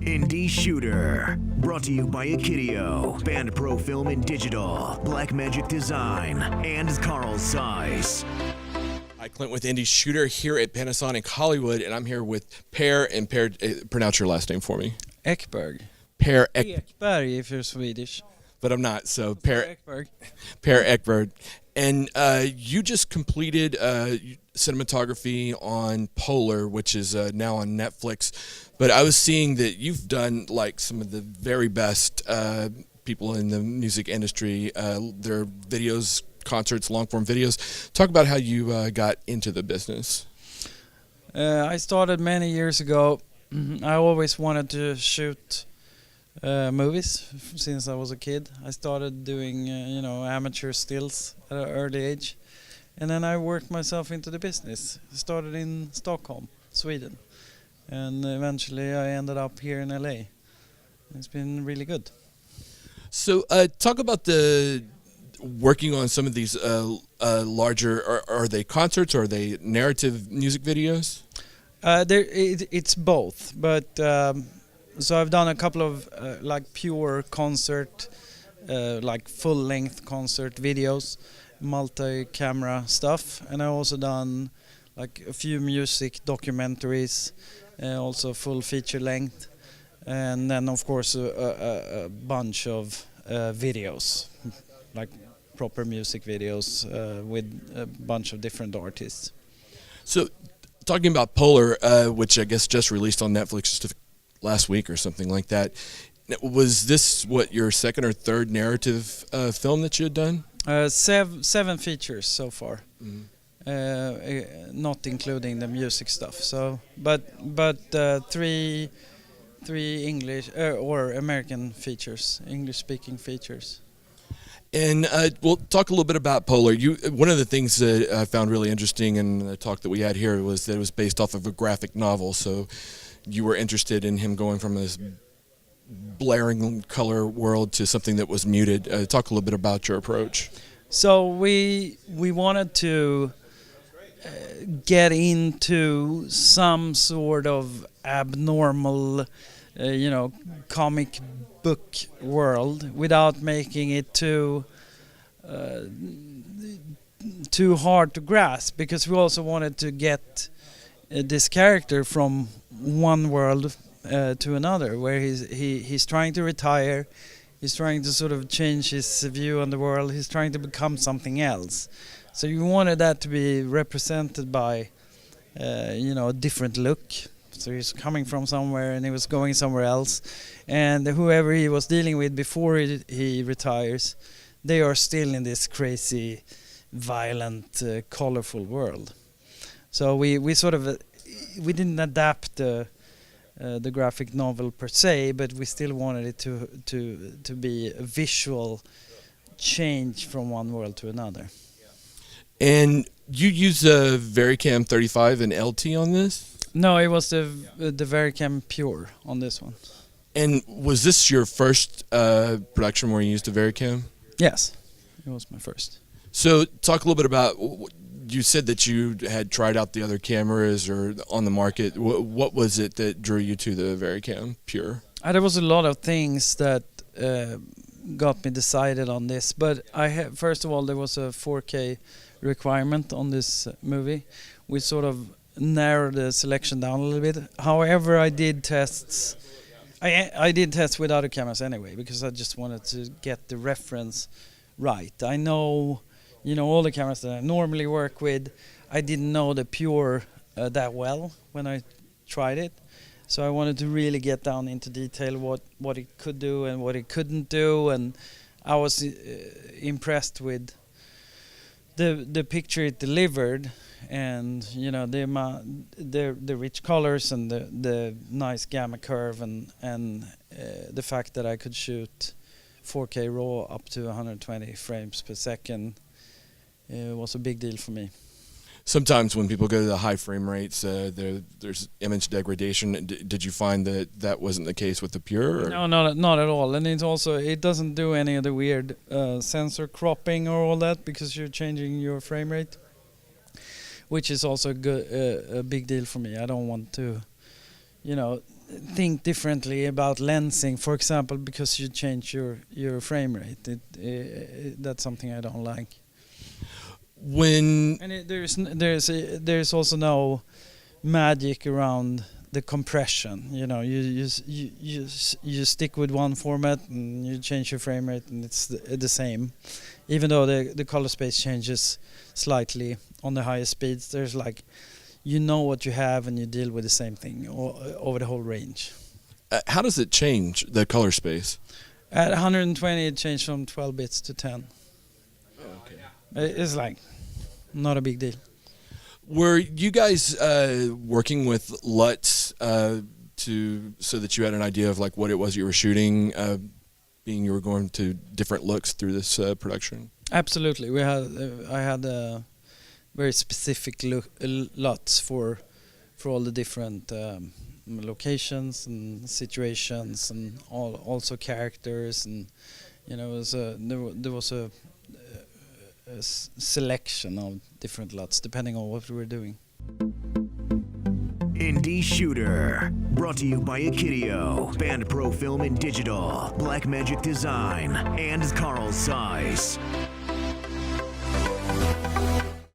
Indie Shooter, brought to you by Akidio, Band Pro Film and Digital, Blackmagic Design, and Carl Zeiss. Hi, Clint with Indie Shooter here at Panasonic Hollywood, and I'm here with Pär and Pär. Pronounce your last name for me. Ekberg. Pär Ekberg if you're Swedish. But I'm not, so Pär Ekberg. Pär Ekberg. And you just completed cinematography on Polar, which is now on Netflix. But I was seeing that you've done like some of the very best people in the music industry, their videos, concerts, long-form videos. Talk about how you got into the business. I started many years ago. I always wanted to shoot movies since I was a kid. I started doing amateur stills at an early age, and then I worked myself into the business. I started in Stockholm, Sweden, and eventually I ended up here in LA. It's been really good. So talk about the working on some of these larger, are they concerts or are they narrative music videos? It's both, but so I've done a couple of like pure concert, like full-length concert videos, multi-camera stuff, and I've also done like a few music documentaries, also full feature length, and then of course a bunch of videos, like proper music videos with a bunch of different artists. So talking about Polar, which I guess just released on Netflix just last week or something like that, was this your second or third narrative film that you had done? Seven features so far, not including the music stuff. So, but three English or American features, English-speaking features. And we'll talk a little bit about Polar. One of the things that I found really interesting in the talk that we had here was that it was based off of a graphic novel. So you were interested in him going from this blaring color world to something that was muted. Talk a little bit about your approach. So we wanted to get into some sort of abnormal, comic book world without making it too hard to grasp, because we also wanted to get this character from one world to another, where he's trying to retire, he's trying to sort of change his view on the world, he's trying to become something else. So we wanted that to be represented by a different look. So he's coming from somewhere and he was going somewhere else, and whoever he was dealing with before he retires, they are still in this crazy, violent, colorful world. So we sort of we didn't adapt the graphic novel per se, but we still wanted it to be a visual change from one world to another. And you use a Varicam 35 and LT on this? No, it was the Varicam Pure on this one. And was this your first production where you used a Varicam? Yes, it was my first. So talk a little bit about, you said that you had tried out the other cameras or on the market. What was it that drew you to the Varicam Pure? There was a lot of things that got me decided on this, but first of all, there was a 4K requirement on this movie. We sort of narrowed the selection down a little bit. However, I did tests. I did tests with other cameras anyway, because I just wanted to get the reference right. I know, all the cameras that I normally work with. I didn't know the Pure that well when I tried it, so I wanted to really get down into detail what it could do and what it couldn't do, and I was impressed with the picture it delivered, and the rich colors and the nice gamma curve, and the fact that I could shoot 4K RAW up to 120 frames per second was a big deal for me. Sometimes when people go to the high frame rates, there's image degradation. Did you find that wasn't the case with the Pure? Or? No, not at all. And it doesn't do any of the weird sensor cropping or all that, because you're changing your frame rate, which is also a big deal for me. I don't want to, think differently about lensing, for example, because you change your frame rate. That's something I don't like. When And there's also no magic around the compression. You know, you stick with one format and you change your frame rate and it's the same, even though the color space changes slightly on the highest speeds. There's like, you know what you have and you deal with the same thing over the whole range. how does it change the color space? At 120 it changed from 12 bits to 10. It's like not a big deal. Were you guys working with LUTs so that you had an idea of like what it was you were shooting, being you were going to different looks through this production? Absolutely, I had very specific LUTs for all the different locations and situations and also characters, and you know, there was a selection of different LUTs depending on what we were doing. Indie Shooter, brought to you by Ekberg, Band Pro Film and Digital, Blackmagic Design, and Carl Zeiss.